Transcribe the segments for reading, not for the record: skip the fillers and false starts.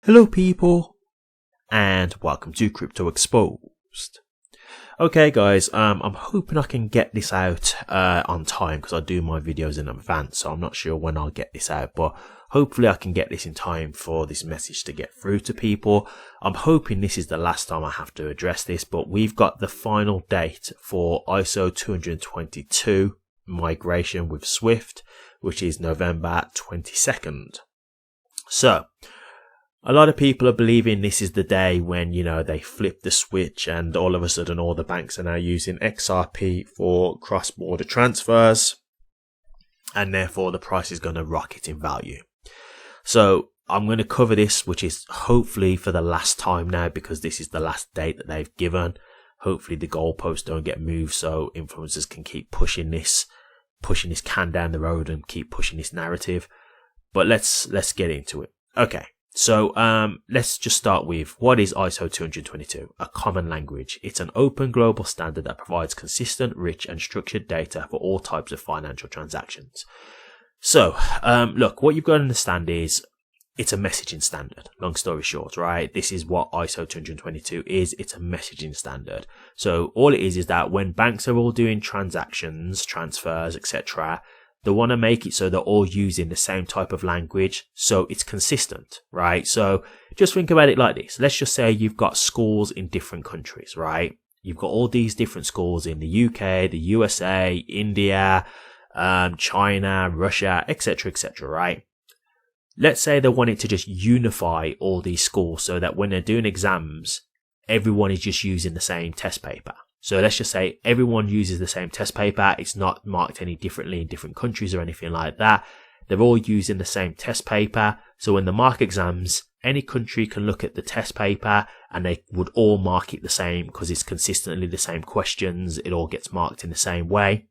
Hello people, and welcome to Crypto Exposed. Okay guys, I'm hoping I can get this out on time because I do my videos in advance, so I'm not sure when I'll get this out, but hopefully I can get this in time for this message to get through to people. I'm hoping this is the last time I have to address this, but we've got the final date for ISO20022 migration with Swift, which is November 22nd. So a lot of people are believing this is the day when, they flip the switch and all of a sudden all the banks are now using XRP for cross-border transfers, and therefore the price is going to rocket in value. So I'm going to cover this, which is hopefully for the last time now, because this is the last date that they've given. Hopefully the goalposts don't get moved so influencers can keep pushing this can down the road and keep pushing this narrative. But let's get into it. Okay. So let's just start with, what is ISO 20022? A common language. It's an open global standard that provides consistent, rich and structured data for all types of financial transactions. So look, what you've got to understand is it's a messaging standard. Long story short, right? This is what ISO 222 is. It's a messaging standard. So all it is that when banks are all doing transactions, transfers, etc., they want to make it so they're all using the same type of language, so it's consistent, right? So just think about it like this. Let's just say you've got schools in different countries, right? You've got all these different schools in the UK, the USA, India, China, Russia, etc., right? Let's say they wanted to just unify all these schools so that when they're doing exams, everyone is just using the same test paper. So let's just say everyone uses the same test paper. It's not marked any differently in different countries or anything like that. They're all using the same test paper. So when they mark exams, any country can look at the test paper and they would all mark it the same because it's consistently the same questions. It all gets marked in the same way.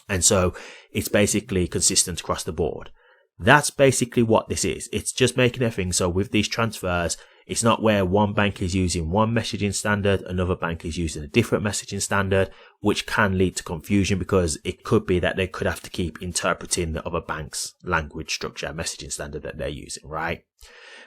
And so it's basically consistent across the board. That's basically what this is. It's just making everything so with these transfers, it's not where one bank is using one messaging standard, another bank is using a different messaging standard, which can lead to confusion because it could be that they could have to keep interpreting the other bank's language structure, messaging standard that they're using, right?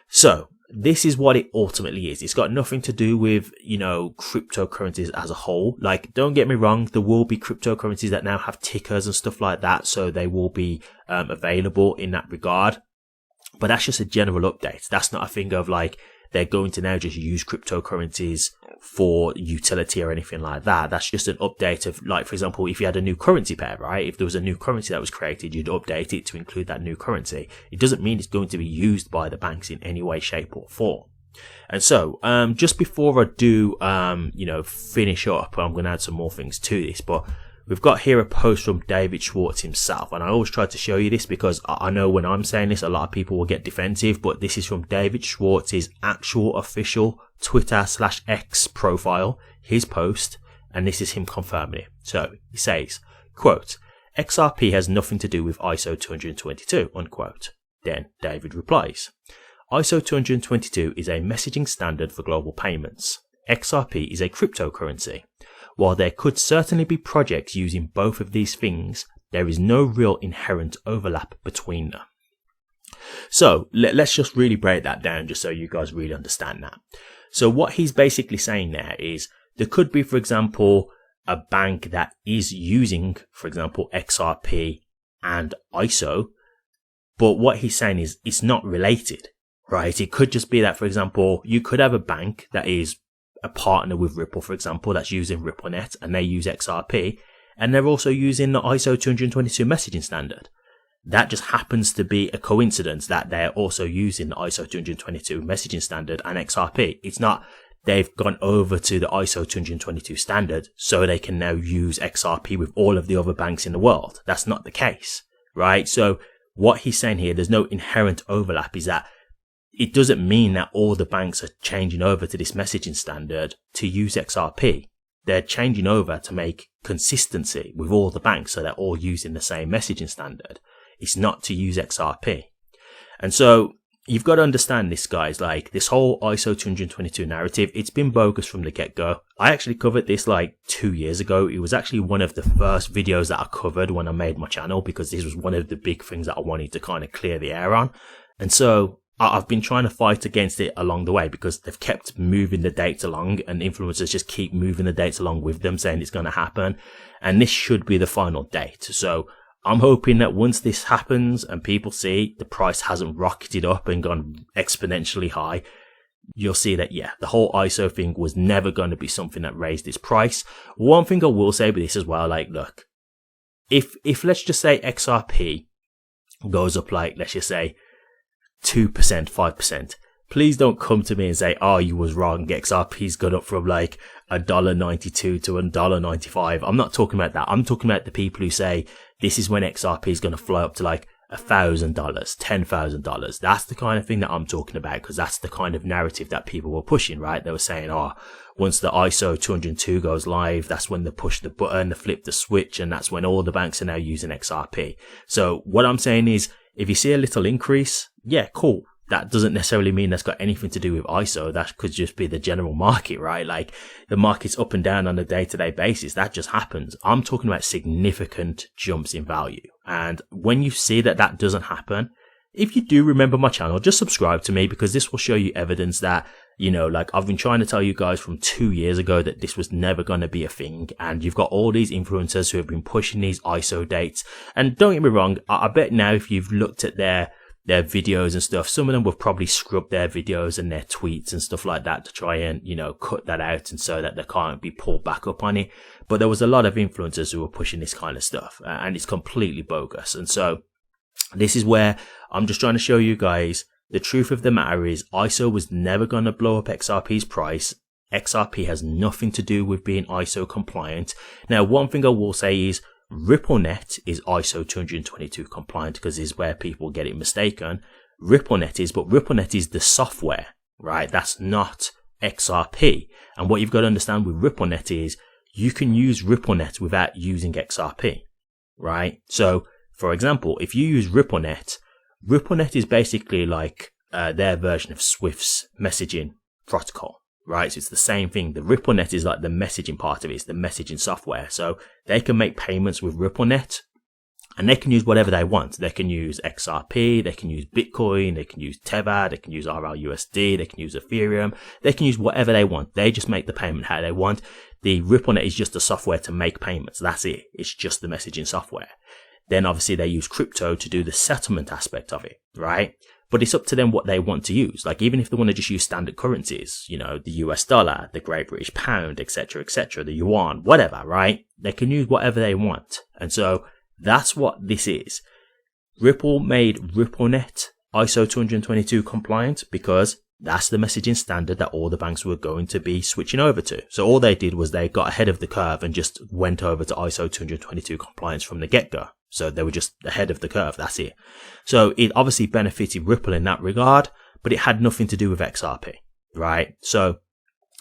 So this is what it ultimately is. It's got nothing to do with, cryptocurrencies as a whole. Like, don't get me wrong, there will be cryptocurrencies that now have tickers and stuff like that, so they will be available in that regard. But that's just a general update. That's not a thing of like, they're going to now just use cryptocurrencies for utility or anything like that. That's just an update of, like, for example, if you had a new currency pair, right? If there was a new currency that was created, you'd update it to include that new currency. It doesn't mean it's going to be used by the banks in any way, shape or form. And so, just before I do, finish up, I'm going to add some more things to this, but we've got here a post from David Schwartz himself, and I always try to show you this because I know when I'm saying this, a lot of people will get defensive, but this is from David Schwartz's actual official Twitter/X profile, his post, and this is him confirming it. So he says, quote, XRP has nothing to do with ISO 222, unquote. Then David replies, ISO 222 is a messaging standard for global payments. XRP is a cryptocurrency. While there could certainly be projects using both of these things, there is no real inherent overlap between them. So let's just really break that down just so you guys really understand that. So what he's basically saying there is there could be, for example, a bank that is using, for example, XRP and ISO, but what he's saying is it's not related, right? It could just be that, for example, you could have a bank that is a partner with Ripple, for example, that's using RippleNet and they use XRP, and they're also using the ISO 222 messaging standard. That just happens to be a coincidence that they're also using the ISO 222 messaging standard and XRP. It's not they've gone over to the ISO 222 standard so they can now use XRP with all of the other banks in the world. That's not the case, right? So what he's saying here, there's no inherent overlap, is that it doesn't mean that all the banks are changing over to this messaging standard to use XRP. They're changing over to make consistency with all the banks so they're all using the same messaging standard. It's not to use XRP. And so you've got to understand this, guys. Like, this whole ISO 222 narrative, it's been bogus from the get-go. I actually covered this like 2 years ago. It was actually one of the first videos that I covered when I made my channel, because this was one of the big things that I wanted to kind of clear the air on. And so I've been trying to fight against it along the way because they've kept moving the dates along, and influencers just keep moving the dates along with them, saying it's going to happen. And this should be the final date. So I'm hoping that once this happens and people see the price hasn't rocketed up and gone exponentially high, you'll see that, yeah, the whole ISO thing was never going to be something that raised its price. One thing I will say with this as well, like, look, if let's just say XRP goes up, like, let's just say 2%, 5%, please don't come to me and say, oh, you was wrong. XRP's gone up from like $1.92 to $1.95. I'm not talking about that. I'm talking about the people who say this is when XRP is going to fly up to like $1,000, $10,000. That's the kind of thing that I'm talking about, because that's the kind of narrative that people were pushing, right? They were saying, oh, once the ISO20022 goes live, that's when they push the button, they flip the switch, and that's when all the banks are now using XRP. So what I'm saying is, if you see a little increase, yeah, cool. That doesn't necessarily mean that's got anything to do with ISO. That could just be the general market, right? Like, the market's up and down on a day-to-day basis. That just happens. I'm talking about significant jumps in value. And when you see that that doesn't happen, if you do remember my channel, just subscribe to me, because this will show you evidence that, you know, like, I've been trying to tell you guys from 2 years ago that this was never going to be a thing. And you've got all these influencers who have been pushing these ISO dates. And don't get me wrong, I bet now if you've looked at their videos and stuff, some of them will probably scrub their videos and their tweets and stuff like that to try and, you know, cut that out, and so that they can't be pulled back up on it. But there was a lot of influencers who were pushing this kind of stuff, and it's completely bogus. And so this is where I'm just trying to show you guys the truth of the matter is ISO was never going to blow up XRP's price. XRP has nothing to do with being ISO compliant. Now, one thing I will say is, RippleNet is ISO20022 compliant, because this is where people get it mistaken. RippleNet is, but RippleNet is the software, right? That's not XRP. And what you've got to understand with RippleNet is you can use RippleNet without using XRP, right? So, for example, if you use RippleNet is basically like their version of Swift's messaging protocol. Right, so it's the same thing. The RippleNet is like the messaging part of it. It's the messaging software. So they can make payments with RippleNet, and they can use whatever they want. They can use XRP, they can use Bitcoin, they can use Tether, they can use RLUSD, they can use Ethereum. They can use whatever they want. They just make the payment how they want. The RippleNet is just a software to make payments. That's it. It's just the messaging software. Then obviously they use crypto to do the settlement aspect of it, right? But it's up to them what they want to use. Like, even if they want to just use standard currencies, you know, the US dollar, the Great British Pound, etc., the yuan, whatever, right? They can use whatever they want. And so that's what this is. Ripple made RippleNet ISO20022 compliant because that's the messaging standard that all the banks were going to be switching over to. So all they did was they got ahead of the curve and just went over to ISO20022 compliance from the get-go. So they were just ahead of the curve. That's it. So it obviously benefited Ripple in that regard, but it had nothing to do with XRP, right? So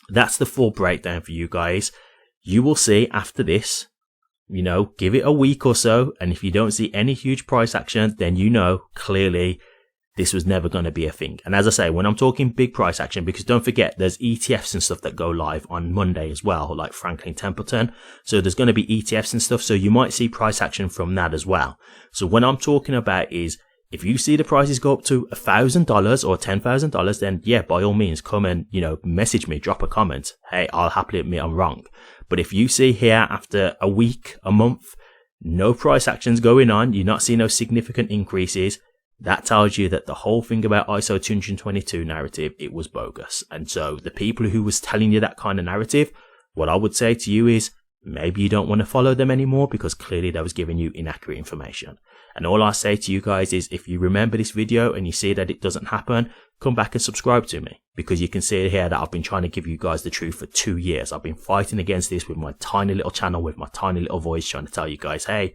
that's the full breakdown for you guys. You will see after this, you know, give it a week or so. And if you don't see any huge price action, then you know clearly this was never going to be a thing. And as I say, when I'm talking big price action, because don't forget, there's ETFs and stuff that go live on Monday as well, like Franklin Templeton. So there's going to be ETFs and stuff. So you might see price action from that as well. So what I'm talking about is, if you see the prices go up to $1,000 or $10,000, then yeah, by all means, come and, you know, message me, drop a comment. Hey, I'll happily admit I'm wrong. But if you see here after a week, a month, no price actions going on, you're not seeing no significant increases, that tells you that the whole thing about ISO 222 narrative, it was bogus. And so the people who was telling you that kind of narrative, what I would say to you is, maybe you don't want to follow them anymore, because clearly they was giving you inaccurate information. And all I say to you guys is, if you remember this video and you see that it doesn't happen, come back and subscribe to me, because you can see here that I've been trying to give you guys the truth for 2 years. I've been fighting against this with my tiny little channel, with my tiny little voice, trying to tell you guys, hey,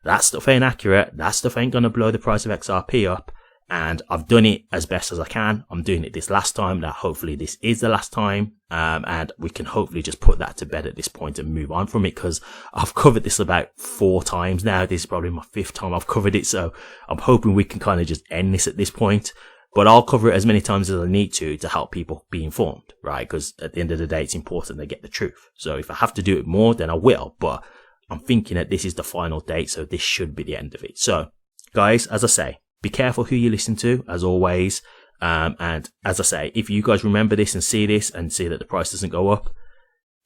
that stuff ain't accurate. That stuff ain't going to blow the price of XRP up. And I've done it as best as I can. I'm doing it this last time. Now, hopefully this is the last time. And we can hopefully just put that to bed at this point and move on from it, because I've covered this about 4 times now. This is probably my 5th time I've covered it. So I'm hoping we can kind of just end this at this point. But I'll cover it as many times as I need to help people be informed, right? Because at the end of the day, it's important they get the truth. So if I have to do it more, then I will. But I'm thinking that this is the final date, so this should be the end of it. So, guys, as I say, be careful who you listen to, as always. And as I say, if you guys remember this and see this and see that the price doesn't go up,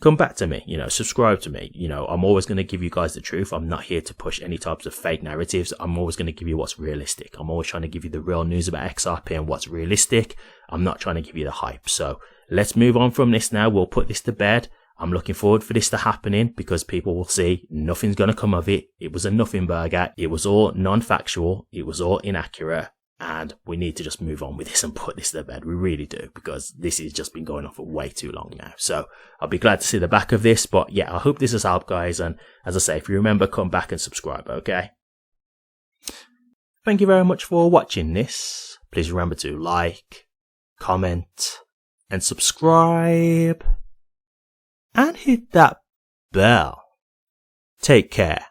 come back to me, subscribe to me. I'm always going to give you guys the truth. I'm not here to push any types of fake narratives. I'm always going to give you what's realistic. I'm always trying to give you the real news about XRP and what's realistic. I'm not trying to give you the hype. So let's move on from this now. We'll put this to bed. I'm looking forward for this to happening because people will see nothing's going to come of it. It was a nothing burger. It was all non-factual. It was all inaccurate. And we need to just move on with this and put this to bed. We really do, because this has just been going on for way too long now. So I'll be glad to see the back of this. But yeah, I hope this has helped, guys. And as I say, if you remember, come back and subscribe, okay? Thank you very much for watching this. Please remember to like, comment, and subscribe. And hit that bell. Take care.